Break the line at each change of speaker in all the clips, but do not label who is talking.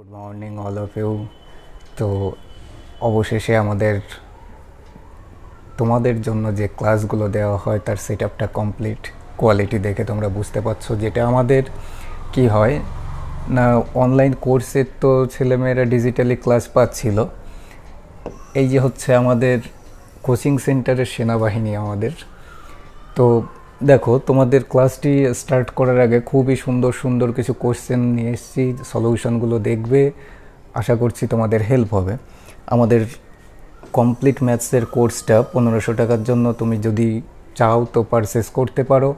Good morning all of you. তো অবশেষে তোমাদের জন্য যে ক্লাসগুলো দেওয়া হয় তার সেট আপটা কমপ্লিট। কোয়ালিটি দেখে তোমরা বুঝতে পারছো যেটা আমাদের কি হয় না, অনলাইন কোর্সের তো ছেলেমেয়েরা ডিজিটালি ক্লাস পাচ্ছিল। এই যে হচ্ছে আমাদের কোচিং সেন্টারের সেনাবাহিনী আমাদের। তো দেখো, তোমাদের ক্লাসটি স্টার্ট করার আগে খুবই সুন্দর সুন্দর কিছু কোশ্চেন নিয়ে এসেছি, সলিউশনগুলো দেখবে, আশা করছি তোমাদের হেল্প হবে। আমাদের কমপ্লিট ম্যাথসের কোর্সটা 1500 টাকার জন্য তুমি যদি চাও তো পারচেস করতে পারো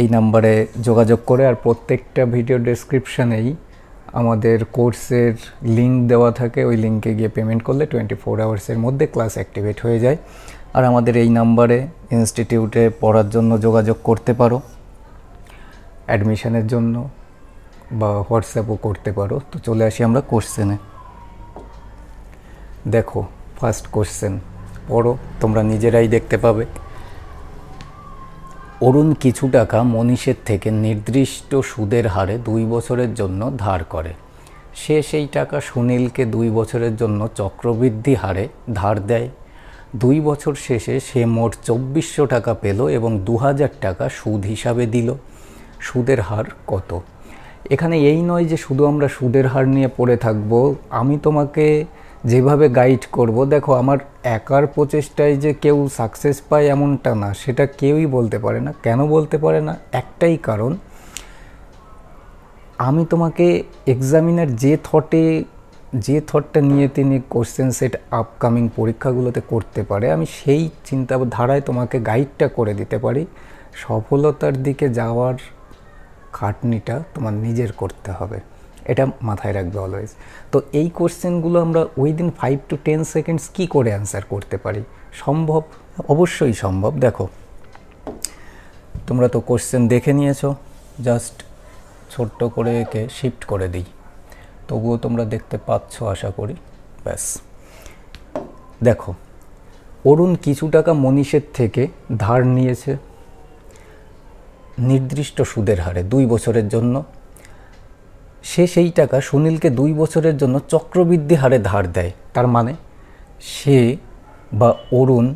এই নাম্বারে যোগাযোগ করে। আর প্রত্যেকটা ভিডিও ডেসক্রিপশানেই আমাদের কোর্সের লিঙ্ক দেওয়া থাকে, ওই লিঙ্কে গিয়ে পেমেন্ট করলে 24 আওয়ার্সের মধ্যে ক্লাস অ্যাক্টিভেট হয়ে যায়। আর আমাদের এই নাম্বারে ইনস্টিটিউটে পড়ার জন্য যোগাযোগ করতে পারো, অ্যাডমিশনের জন্য, বা হোয়াটসঅ্যাপও করতে পারো। তো চলে আসি আমরা কোশ্চেনে। দেখো, ফার্স্ট কোশ্চেন পড়ো, তোমরা নিজেরাই দেখতে পাবে। অরুণ কিছু টাকা মনীষের থেকে নির্দিষ্ট সুদের হারে 2 বছরের জন্য ধার করে। সে সেই টাকা সুনীলকে 2 বছরের জন্য চক্রবৃদ্ধি হারে ধার দেয়। 2 বছর শেষে সে মোট 2400 টাকা পেল এবং 2000 টাকা সুদ হিসাবে দিল। সুদের হার কত? এখানে এই নয় যে শুধু আমরা সুদের হার নিয়ে পড়ে থাকব, আমি তোমাকে যেভাবে গাইড করব, দেখো আমার একার প্রচেষ্টায় যে কেউ সাকসেস পায় এমনটা না, সেটা কেউই বলতে পারে না। কেন বলতে পারে না? একটাই কারণ, আমি তোমাকে এক্সামিনার যে থটটা নিয়ে তিনি কোশ্চেন সেট আপকামিং পরীক্ষাগুলোতে করতে পারে, আমি সেই চিন্তাধারায় তোমাকে গাইডটা করে দিতে পারি। সফলতার দিকে যাওয়ার খাটনিটা তোমার নিজের করতে হবে, এটা মাথায় রাখবে অলওয়েজ। তো এই কোশ্চেনগুলো আমরা উইদিন 5 to 10 সেকেন্ডস কী করে অ্যান্সার করতে পারি? সম্ভব, অবশ্যই সম্ভব। দেখো, তোমরা তো কোশ্চেন দেখে নিয়েছো, জাস্ট ছোট্ট করে একে শিফট করে দিই, তবুও তোমরা দেখতে পাচ্ছ আশা করি। ব্যাস, দেখো, অরুণ কিছু টাকা মনীষের থেকে ধার নিয়েছে নির্দিষ্ট সুদের হারে 2 বছরের জন্য। সে সেই টাকা সুনীলকে 2 বছরের জন্য চক্রবৃদ্ধি হারে ধার দেয়। তার মানে সে বা অরুণ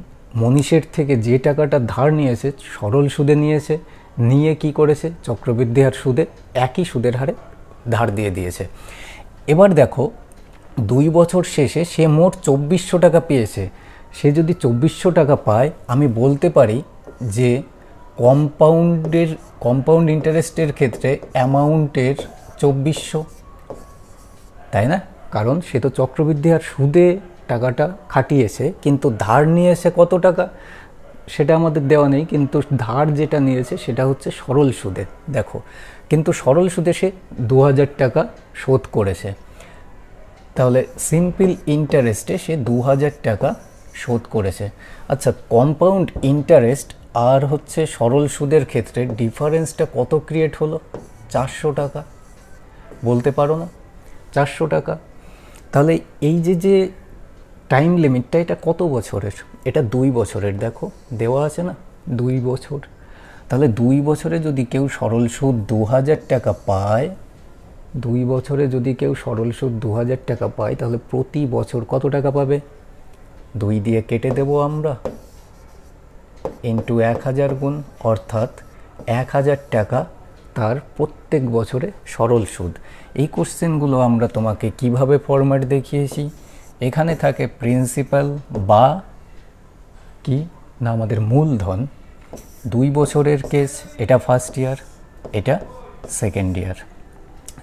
মনীষের থেকে যে টাকাটা ধার নিয়েছে সরল সুদে নিয়েছে, নিয়ে কি করেছে? চক্রবৃদ্ধি হার সুদে, একই সুদের হারে ধার দিয়ে দিয়েছে। এবার দেখো, 2 বছর শেষে সে মোট 2400 টাকা পেয়েছে। সে যদি 2400 টাকা পায়, আমি বলতে পারি যে কম্পাউন্ড ইন্টারেস্টের ক্ষেত্রে অ্যামাউন্টের 2400, তাই না? কারণ সে তো চক্রবৃদ্ধি আর সুদে টাকাটা খাটিয়েছে, কিন্তু ধার নিয়েছে কত টাকা সেটা আমাদের দেওয়া নেই, কিন্তু ধার যেটা নিয়েছে সেটা হচ্ছে সরল সুদে। দেখো, কিন্তু সরল সুদে সে 2000 টাকা শোধ করেছে, তাহলে সিম্পল ইন্টারেস্টে সে 2000 টাকা শোধ করেছে। আচ্ছা, কম্পাউন্ড ইন্টারেস্ট আর হচ্ছে সরল সুদের ক্ষেত্রে ডিফারেন্সটা কত ক্রিয়েট হলো? 400 টাকা। বলতে পারো না? 400 টাকা। তাহলে এই যে টাইম লিমিটটা, এটা কত বছরের? এটা 2 বছরের। দেখো, দেওয়া আছে না 2 বছর। তাহলে 2 বছরে যদি কেউ সরল সুদ 2000 টাকা পায়, 2 বছরে যদি কেউ সরল সুদ 2000 টাকা পায়, তাহলে প্রতি বছর কত টাকা পাবে? 2 দিয়ে কেটে দেবো আমরা, ইন্টু 1000 গুণ, অর্থাৎ 1000 টাকা তার প্রত্যেক বছরে সরল সুদ। এই কোশ্চেনগুলো আমরা তোমাকে কিভাবে ফরম্যাট দেখিয়েছি? এখানে থাকে প্রিন্সিপাল বা কি না আমাদের মূলধন। 2 বছরের কেস, এটা ফার্স্ট ইয়ার, এটা সেকেন্ড ইয়ার।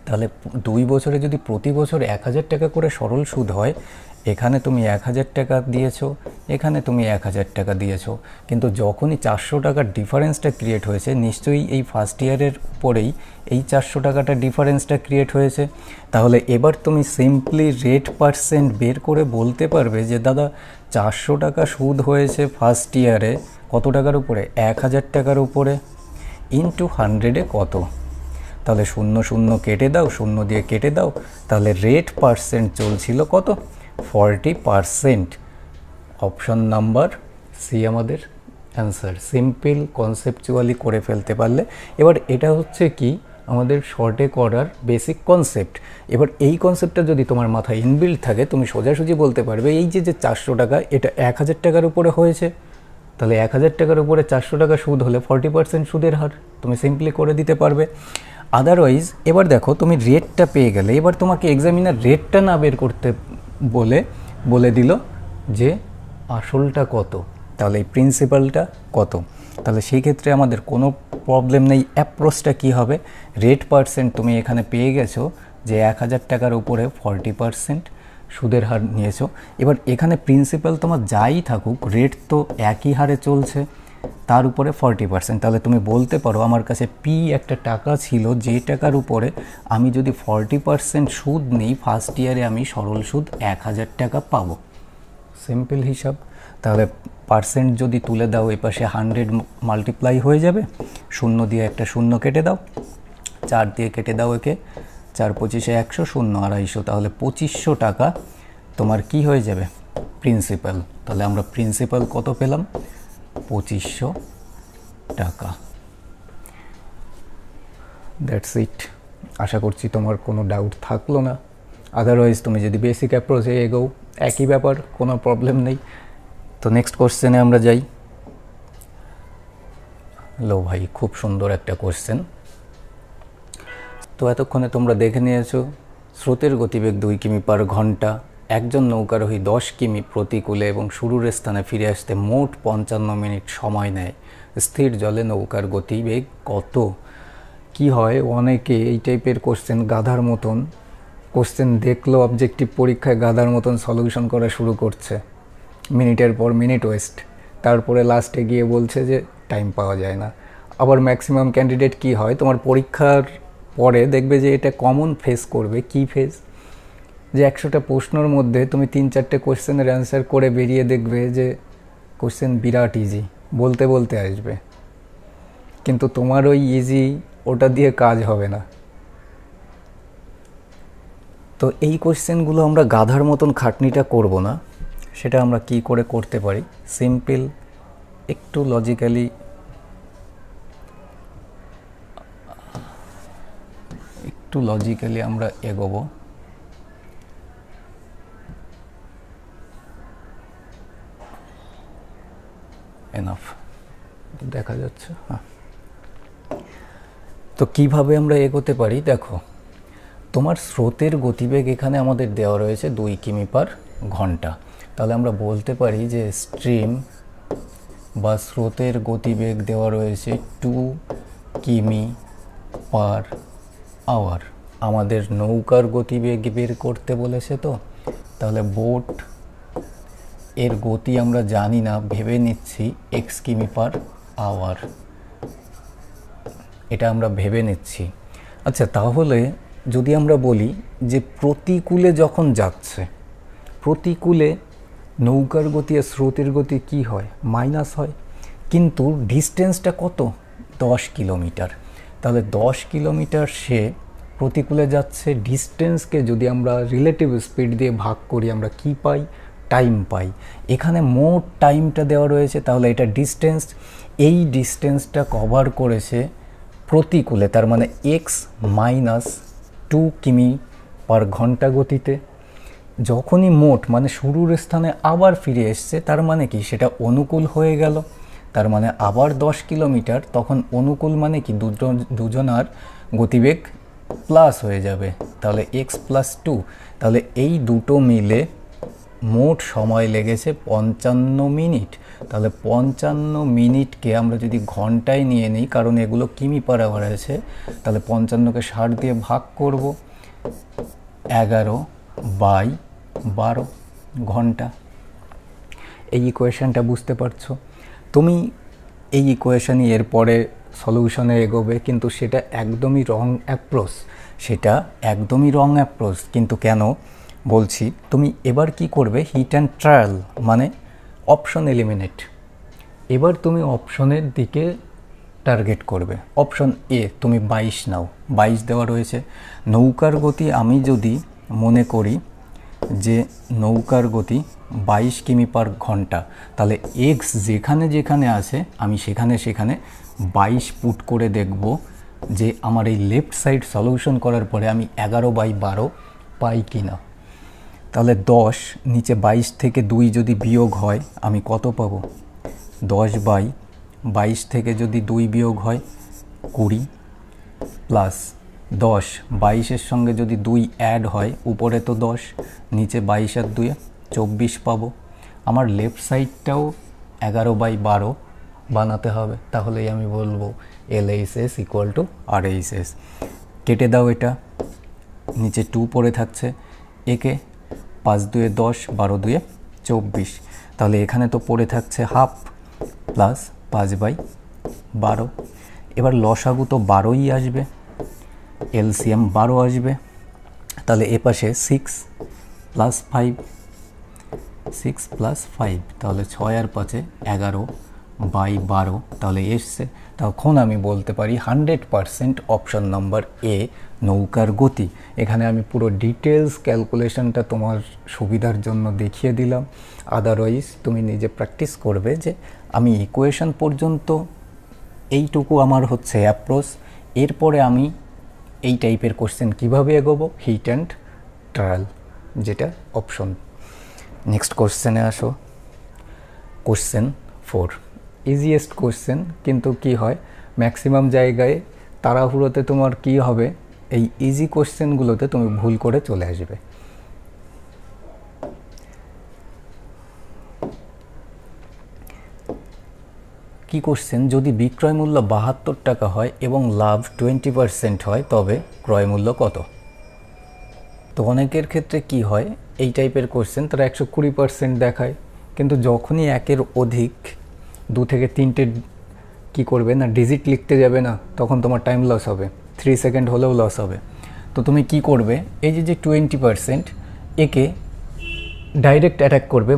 তাহলে 2 বছরে যদি প্রতি বছর 1000 টাকা করে সরল সুদ হয়, এখানে তুমি 1000 টাকা দিয়েছো, এখানে তুমি 1000 টাকা দিয়েছো, কিন্তু যখনই 400 টাকার ডিফারেন্সটা ক্রিয়েট হয়েছে, নিশ্চয়ই এই ফার্স্ট ইয়ারের পরেই এই 400 টাকাটা ডিফারেন্সটা ক্রিয়েট হয়েছে। তাহলে এবার তুমি সিম্পলি রেট পার্সেন্ট বের করে বলতে পারবে যে দাদা 400 টাকা সুদ হয়েছে ফার্স্ট ইয়ারে কত টাকার উপরে? 1000 টাকার উপরে, ইন্টু 100-এ কত? তাহলে 0 0 কেটে দাও, 0 দিয়ে কেটে দাও, তাহলে রেট পার্সেন্ট চলছিল কত? 40%। অপশন নাম্বার সি আমাদের অ্যান্সার। সিম্পল কনসেপচুয়ালি করে ফেলতে পারলে। এবার এটা হচ্ছে কি আমাদের শর্টে করার বেসিক কনসেপ্ট। এবার এই কনসেপ্টটা যদি তোমার মাথায় ইনবিল্ড থাকে, তুমি সোজাসুজি বলতে পারবে এই যে 400 টাকা এটা 1000 টাকার উপরে হয়েছে, তাহলে 1000 টাকার উপরে 400 টাকা সুদ হলে 40% সুদের হার তুমি সিম্পলি করে দিতে পারবে। আদারওয়াইজ এবার দেখো তুমি রেটটা পেয়ে গেলে, এবার তোমাকে এক্সামিনার রেটটা না বের করতে বলে দিল যে আসলটা কত, তাহলে এই প্রিন্সিপালটা কত। তাহলে সেই ক্ষেত্রে আমাদের কোনো প্রবলেম নেই। অ্যাপ্রোচটা কী হবে, রেট পার্সেন্ট তুমি এখানে পেয়ে গেছো যে 1000 টাকার উপরে 40% সুদের হার নিয়েছো। এবার এখানে প্রিন্সিপাল তোমার যাই থাকুক, রেট তো একই হারে চলছে, তার উপরে 40%। তাহলে তুমি বলতে পারো আমার কাছে পি একটা টাকা ছিল, যে টাকার উপরে আমি যদি 40% সুদ নিই ফার্স্ট ইয়ারে আমি সরল সুদ 1000 টাকা পাবো। সিম্পল হিসাব। তাহলে পার্সেন্ট যদি তুলে দাও এই পাশে 100 মাল্টিপ্লাই হয়ে যাবে, শূন্য দিয়ে একটা শূন্য কেটে দাও, 4 দিয়ে কেটে দাও একে, 4 25 100, শূন্য 250, তাহলে 2500 টাকা তোমার কি হয়ে যাবে প্রিন্সিপাল। তাহলে আমরা প্রিন্সিপাল কত পেলাম, 2500 টাকা। That's it. আশা করছি তোমার কোনো ডাউট থাকলো না। আদারওয়াইজ তুমি যদি বেসিক অ্যাপ্রোচে এগোও একই ব্যাপার, কোনো প্রবলেম নেই। তো নেক্সট কোশ্চেনে আমরা যাই। লো ভাই, খুব সুন্দর একটা কোশ্চেন। তো এতক্ষণে তোমরা দেখে নিয়েছো স্রোতের গতিবেগ 2 কিমি পার ঘন্টা, একজন নৌকারোহী 10 কিমি প্রতিকূলে এবং শুরুর স্থানে ফিরে আসতে মোট 55 মিনিট সময় নেয়, স্থির জলে নৌকার গতিবেগ কত? কি হয়, অনেকে এই টাইপের কোশ্চেন গাধার মতন কোশ্চেন দেখলো অবজেক্টিভ পরীক্ষায় গাধার মতন সলিউশন করা শুরু করছে, মিনিটের পর মিনিট ওয়েস্ট, তারপরে লাস্টে গিয়ে বলছে যে টাইম পাওয়া যায় না। আবার ম্যাক্সিমাম ক্যান্ডিডেট কি হয়, তোমার পরীক্ষার পরে দেখবে যে এটা কমন ফেস করবে। কি ফেস, যে 100টা প্রশ্নের মধ্যে তুমি 3-4টে কোশ্চেনের অ্যান্সার করে বেরিয়ে দেখবে যে কোশ্চেন বিরাট ইজি, বলতে বলতে আসবে, কিন্তু তোমার ওই ইজি ওটা দিয়ে কাজ হবে না। তো এই কোশ্চেনগুলো আমরা গাধার মতন খাটনিটা করব না, সেটা আমরা কি করে করতে পারি, সিম্পল একটু লজিক্যালি আমরা এগোবো। এনাফ দেখা যাচ্ছে। হ্যাঁ, তো কিভাবে আমরা এগোতে পারি দেখো, তোমার স্রোতের গতিবেগ এখানে আমাদের দেওয়া রয়েছে 2 কিমি পার ঘন্টা। তাহলে আমরা বলতে পারি যে স্ট্রিম বা স্রোতের গতিবেগ দেওয়া রয়েছে 2 কিমি পার আওয়ার। আমাদের নৌকার গতিবেগ বের করতে বলেছে, তো তাহলে বোট এর গতি আমরা জানি না, ভেবে নিচ্ছি x কিমি পার আওয়ার, এটা আমরা ভেবে নিচ্ছি। আচ্ছা, তাহলে যদি আমরা বলি যে প্রতিকূলে যখন যাচ্ছে, প্রতিকূলে নৌকার গতি আর স্রোতের গতি কি হয়, মাইনাস হয়, কিন্তু ডিস্টেন্সটা কত, 10 কিলোমিটার। তাহলে 10 কিলোমিটার সে প্রতিকূলে যাচ্ছে, ডিস্টেন্সকে যদি আমরা রিলেটিভ স্পিড দিয়ে ভাগ করি আমরা কি পাই, টাইম পাই। এখানে মোট টাইমটা দেওয়া রয়েছে, তাহলে এটা ডিস্টেন্স, এই ডিস্টেন্সটা কভার করেছে প্রতিকূলে, তার মানে x-2 কিমি পার ঘন্টা গতিতে। যখনই মোট মানে শুরুর স্থানে আবার ফিরে এসছে, তার মানে কি সেটা অনুকূল হয়ে গেল, তার মানে আবার 10 কিলোমিটার, তখন অনুকূল মানে কি দুজনার গতিবেগ প্লাস হয়ে যাবে, তাহলে x+2। তাহলে এই দুটো মিলে মোট সময় লেগেছে 55 মিনিট। তাহলে 55 মিনিটকে আমরা যদি ঘন্টায় নিয়ে নিই, কারণ এগুলো কিমি পার আওয়ার আছে, তাহলে 55কে 60 দিয়ে ভাগ করব, 11/12 ঘন্টা। এই ইকুয়েশনটা বুঝতে পারছো তুমি? এই ইকুয়েশনই এরপরে সলিউশনে এগোবে, কিন্তু সেটা একদমই রং অ্যাপ্রোচ, কিন্তু কেন বলছি, তুমি এবার কি করবে, হিট অ্যান্ড ট্রায়াল, মানে অপশন এলিমিনেট। এবার তুমি অপশনের দিকে টার্গেট করবে। অপশন এ তুমি 22 নাও, 22 দেওয়া রয়েছে। নৌকার গতি আমি যদি মনে করি যে নৌকার গতি 22 কিমি পার ঘন্টা, তাহলে এক্স যেখানে যেখানে আছে আমি সেখানে 22 পুট করে দেখব যে আমার এই লেফট সাইড সলিউশন করার পরে আমি 11/12 পাই কি না। তাহলে 10 নিচে 22 থেকে 2 যদি বিয়োগ হয় আমি কত পাবো? 10/22 থেকে যদি 2 বিয়োগ হয় 20 প্লাস 10 22-এর সঙ্গে যদি 2 অ্যাড হয় উপরে তো 10, নিচে 22 আর 2 24 পাবো। আমার লেফট সাইডটাও 11/12 বানাতে হবে, তাহলেই আমি বলবো LHS ইকুয়াল টু RHS। কেটে দাও, এটা নিচে 2 পড়ে থাকছে, একে 5 2 10, 12 2 24, তাহলে এখানে তো পড়ে থাকছে হাফ প্লাস 5/12। এবার লসাগু তো 12ই আসবে, LCM 12 আসবে, তাহলে এ পাশে 6 প্লাস 5, 6 প্লাস 5, তাহলে 6 আর 5 11/12, তাহলে এসছে। তখন আমি বলতে পারি 100% অপশন নাম্বার এ নৌকার গতি। এখানে আমি পুরো ডিটেলস ক্যালকুলেশনটা তোমার সুবিধার জন্য দেখিয়ে দিলাম, আদারওয়াইজ তুমি নিজে প্র্যাকটিস করবে যে আমি ইকুয়েশন পর্যন্ত এইটুকু আমার হচ্ছে অ্যাপ্রোচ, এরপরে আমি এই টাইপের কোশ্চেন কীভাবে এগোবো, হিট অ্যান্ড ট্রায়াল, যেটা অপশন। নেক্সট কোশ্চেনে আসো, কোশ্চেন 4, ইজিয়েস্ট কোশ্চেন, কিন্তু কি হয় ম্যাক্সিমাম জায়গায় তাড়াহুড়োতে তোমার কি হবে, এই ইজি কোশ্চেনগুলোতে তুমি ভুল করে চলে আসবে। কি কোশ্চেন? যদি বিক্রয় মূল্য 72 টাকা হয় এবং লাভ 20% হয় তবে ক্রয় মূল্য কত? তো অনেকের ক্ষেত্রে কি হয় এই টাইপের কোশ্চেন তারা 120% দেখায়, কিন্তু যখনই একের অধিক 2 থেকে 3টে কি করবে না ডিজিট লিখতে যাবে না, তখন তোমার টাইম লস হবে, 3 সেকেন্ড হলেও লস হবে। তো তুমি কি করবে, এই যে 20% একে ডাইরেক্ট অ্যাটাক করবে,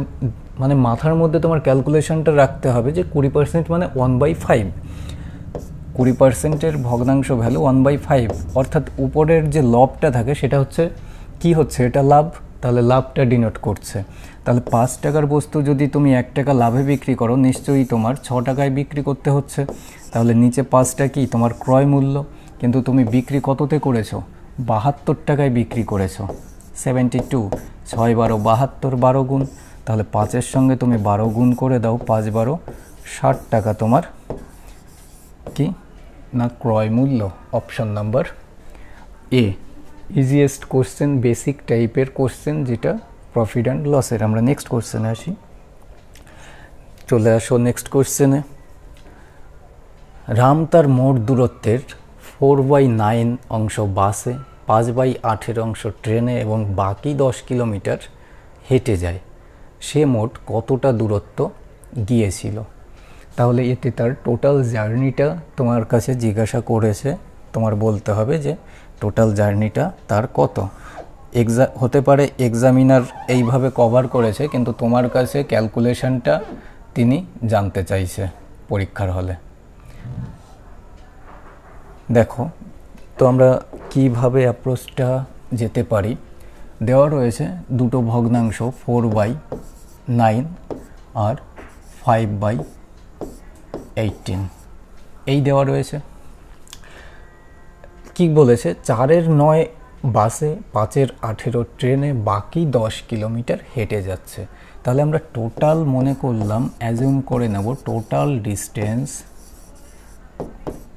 মানে মাথার মধ্যে তোমার ক্যালকুলেশনটা রাখতে হবে যে 20% মানে 1/5, 20%-এর ভগ্নাংশ ভ্যালু 1/5, অর্থাৎ উপরের যে লবটা থাকে সেটা হচ্ছে কি হচ্ছে, এটা লাভ, তাহলে লাভটা ডিনোট করছে। তাহলে 5 টাকার বস্তু যদি তুমি 1 টাকা লাভে বিক্রি করো, নিশ্চয়ই তোমার 6 টাকায় বিক্রি করতে হচ্ছে, তাহলে নিচে 5টা কি তোমার ক্রয় মূল্য, কিন্তু তুমি বিক্রি কততে করেছো, 72 টাকায় বিক্রি করেছো, 72, 6 12 72, 12 গুণ, তাহলে 5-এর সঙ্গে তুমি 12 গুণ করে দাও, 5 12 60 টাকা তোমার কি না ক্রয় মূল্য। Option number A easiest question, basic টাইপের কোশ্চেন, যেটা প্রফিট অ্যান্ড লসের। আমরা নেক্সট কোশ্চেনে আসি, চলে আসো নেক্সট কোশ্চেনে। রাম তার মোট দূরত্বের 4/9 অংশ বাসে, 5/8 অংশ ট্রেনে এবং বাকি 10 কিলোমিটার হেঁটে যায়, সে মোট কতটা দূরত্ব গিয়েছিল? তাহলে এতে তার টোটাল জার্নিটা তোমার কাছে জিজ্ঞাসা করেছে, তোমার বলতে হবে যে টোটাল জার্নিটা তার কত। হতে পারে এক্সামিনার এইভাবে কভার করেছে, কিন্তু তোমার কাছে ক্যালকুলেশনটা তিনি জানতে চাইছে পরীক্ষার হলে। দেখো তো আমরা কিভাবে অ্যাপ্রোচটা যেতে পারি, দেওয়া রয়েছে দুটো ভগ্নাংশ 4/9 আর 5/18, এই দেওয়া রয়েছে। কি বলেছে, 4-এর 9 বাসে, 5-এর 18 ট্রেনে, বাকি 10 কিলোমিটার হেঁটে যাচ্ছে। তাহলে আমরা টোটাল মনে করলাম, অ্যাজিউম করে নেব টোটাল ডিস্টেন্স,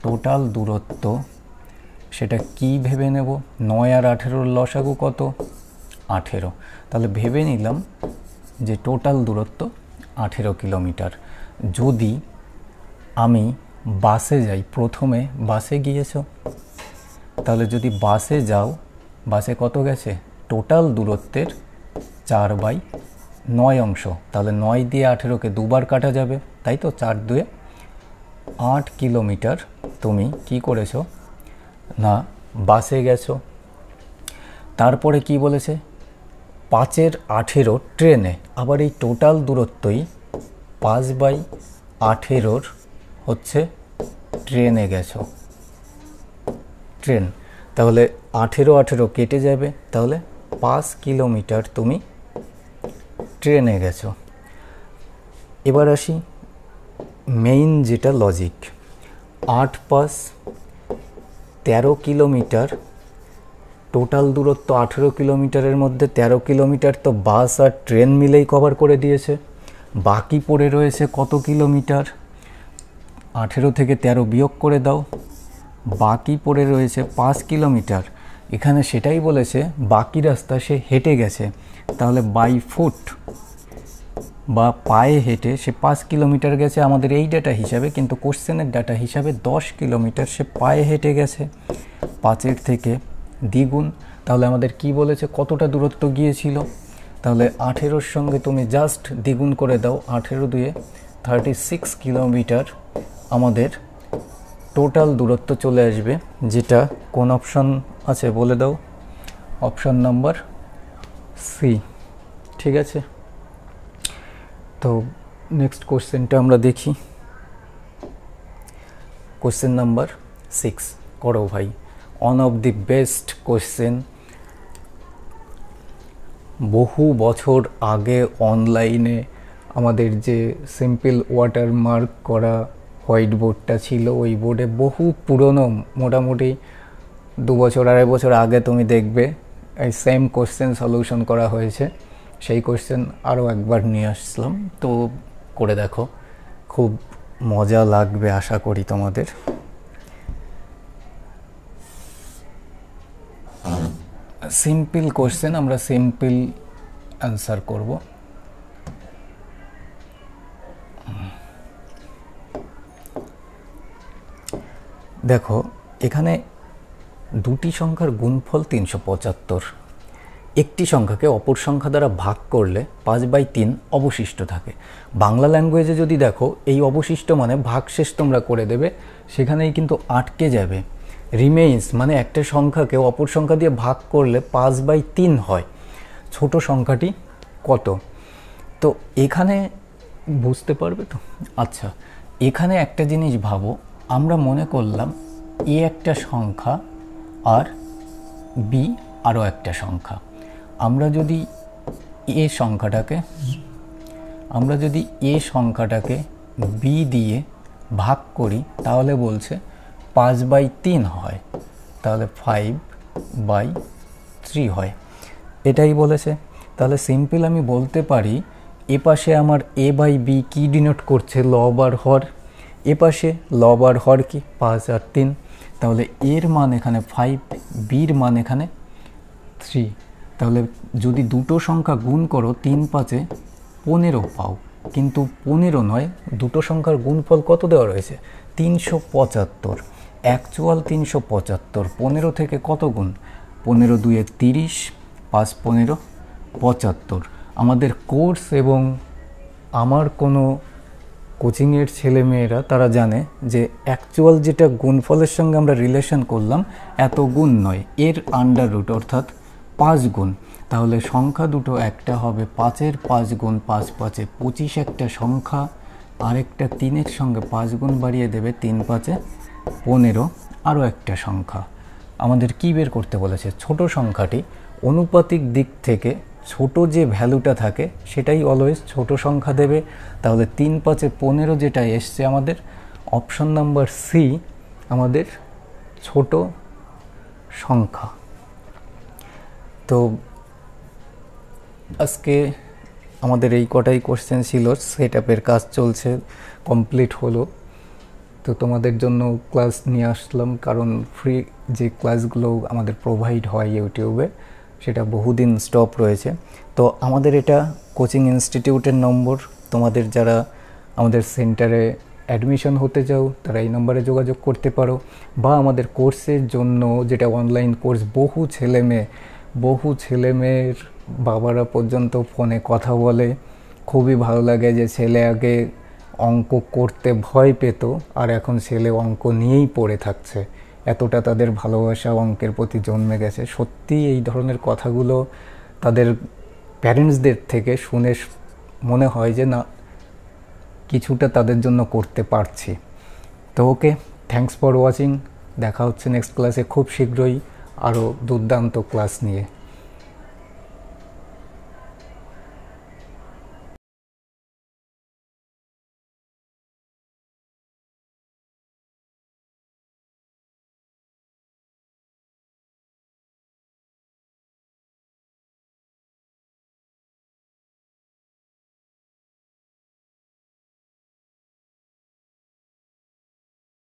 টোটাল দূরত্ব, সেটা কি ভেবে নেব, 9 আর 18-র লসাগু কত, 18, তাহলে ভেবে নিলাম যে টোটাল দূরত্ব 18 কিলোমিটার। যদি আমি বাসে যাই, প্রথমে বাসে গিয়েছো, তাহলে যদি বাসে যাও, বাসে কত গেছে, টোটাল দূরত্বের 4/9 অংশ, তাহলে 9 দিয়ে 18-কে দুবার কাটা যাবে, তাই তো, 4 2 8 কিলোমিটার তুমি কি করেছো না বাসে গেছো। তারপরে কি বলেছে, 5-এর 18 ট্রেনে, আবার এই টোটাল দূরত্বই 5/18 হচ্ছে ট্রেনে গেছো, ট্রেন, তাহলে 18 কেটে যাবে, তাহলে 5 কিলোমিটার তুমি ট্রেনে গেছো। এবার আসি মেইন যেটা লজিক, 8 5 13 কিলোমিটার, টোটাল দূরত্ব 18 কিলোমিটারের মধ্যে 13 কিলোমিটার তো বাস আর ট্রেন মিলেই কভার করে দিয়েছে। বাকি পড়ে রয়েছে কত কিলোমিটার? 18 থেকে 13 বিয়োগ করে দাও, বাকি পড়ে রয়েছে 5 কিলোমিটার। এখানে সেটাই বলেছে বাকি রাস্তা সে হেঁটে গেছে, তাহলে বাই ফুট বা পায়ে হেঁটে সে 5 কিলোমিটার গেছে আমাদের এই ডাটা হিসাবে, কিন্তু কোশ্চেনের ডাটা হিসাবে 10 কিলোমিটার সে পায়ে হেঁটে গেছে, 5-এর থেকে দ্বিগুণ। তাহলে আমাদের কি বলেছে কতটা দূরত্ব গিয়েছিল? তাহলে 18-র সঙ্গে তুমি জাস্ট দ্বিগুণ করে দাও, 18 দুয়ে 36 কিলোমিটার আমাদের টোটাল দূরত্ব চলে আসবে। যেটা কোন অপশন আছে বলে দাও? Option number C. ঠিক আছে, তো নেক্সট কোশ্চেনটা আমরা দেখি। কোশ্চেন নাম্বার 6 করো ভাই, one of the best question. বহু বছর আগে অনলাইনে আমাদের যে সিম্পল ওয়াটারমার্ক করা হোয়াইট বোর্ডটা ছিল, ওই বোর্ডে বহু পুরনো, মোটামুটি 2 বছর 2.5 বছর আগে তুমি দেখবে এই সেম কোশ্চেন সলিউশন করা হয়েছে। সেই কোশ্চেন আরও একবার নিয়ে আসলাম, তো করে দেখো, খুব মজা লাগবে আশা করি তোমাদের। সিম্পল কোশ্চেন, আমরা সিম্পল অ্যান্সার করব। দেখো এখানে দুটি সংখ্যার গুণফল 375, একটি সংখ্যাকে অপর সংখ্যা দ্বারা ভাগ করলে 5/3 অবশিষ্ট থাকে। বাংলা ল্যাঙ্গুয়েজে যদি দেখো, এই অবশিষ্ট মানে ভাগশেষ তোমরা করে দেবে, সেখানেই কিন্তু আটকে যাবে। রিমেইন্স মানে একটা সংখ্যাকে অপর সংখ্যা দিয়ে ভাগ করলে 5/3 হয়। ছোট সংখ্যাটি কত? তো এখানে বুঝতে পারবে তো। আচ্ছা, এখানে একটা জিনিস ভাবো, আমরা মনে করলাম এ একটা সংখ্যা আর বি আরও একটা সংখ্যা। আমরা যদি এ সংখ্যাটাকে বি দিয়ে ভাগ করি, তাহলে বলছে 5/3 হয়, তাহলে 5/3 হয়, এটাই বলেছে। তাহলে সিম্পল আমি বলতে পারি, এ পাশে আমার এ বাই বি কী ডিনোট করছে? লব আর হর। এ পাশে লব আর হর কি? 5 আর 3। তাহলে এর মান এখানে 5, বির মান এখানে 3। তাহলে যদি দুটো সংখ্যা গুণ করো 3 5 15 পাও, কিন্তু 15 নয়, দুটো সংখ্যার গুণফল কত দেওয়া রয়েছে? 375। অ্যাকচুয়াল 375। 15 থেকে কত গুণ? 15 2 30, 5 15 75। আমাদের কোর্স এবং আমার কোনো কোচিংয়ের ছেলেমেয়েরা তারা জানে যে অ্যাকচুয়াল যেটা গুণফলের সঙ্গে আমরা রিলেশন করলাম, এত গুণ নয়, এর আন্ডার রুট অর্থাৎ 5 গুণ। তাহলে সংখ্যা দুটো, একটা হবে 5-এর 5 গুণ 5 5 25 একটা সংখ্যা, আরেকটা 3-এর সঙ্গে 5 গুণ বাড়িয়ে দেবে 3 5 15 আরও একটা সংখ্যা। আমাদের কি বের করতে বলেছে? ছোট সংখ্যাটি অনুপাতিক দিক থেকে ছোট যে ভ্যালুটা থাকে সেটাই অলওয়েজ ছোট সংখ্যা দেবে। তাহলে 3 5 15 যেটা এসছে আমাদের, অপশন নাম্বার সি আমাদের ছোট সংখ্যা। তো আজকে আমাদের এই কটাই কোশ্চেন ছিল, সেটআপের কাজ চলছে, কমপ্লিট হলো। তো তোমাদের জন্য ক্লাস নিয়ে আসলাম, কারণ ফ্রি যে ক্লাসগুলো আমাদের প্রোভাইড হয় ইউটিউবে, সেটা বহুদিন স্টপ রয়েছে। তো আমাদের এটা কোচিং ইনস্টিটিউটের নম্বর। তোমাদের যারা আমাদের সেন্টারে অ্যাডমিশন হতে চাও তারা এই নম্বরে যোগাযোগ করতে পারো, বা আমাদের কোর্সের জন্য, যেটা অনলাইন কোর্স, বহু ছেলেমেয়ের বাবারা পর্যন্ত ফোনে কথা বলে। খুবই ভালো লাগে যে ছেলে আগে অঙ্ক করতে ভয় পেত, আর এখন ছেলে অঙ্ক নিয়েই পড়ে থাকছে। এতটা তাদের ভালোবাসা অঙ্কের প্রতি জন্মে গেছে। সত্যি এই ধরনের কথাগুলো তাদের প্যারেন্টসদের থেকে শুনে মনে হয় যে না, কিছুটা তাদের জন্য করতে পারছি। তো ওকে, থ্যাঙ্কস ফর ওয়াচিং। দেখা হচ্ছে নেক্সট ক্লাসে খুব শীঘ্রই আরও দুর্দান্ত ক্লাস নিয়ে।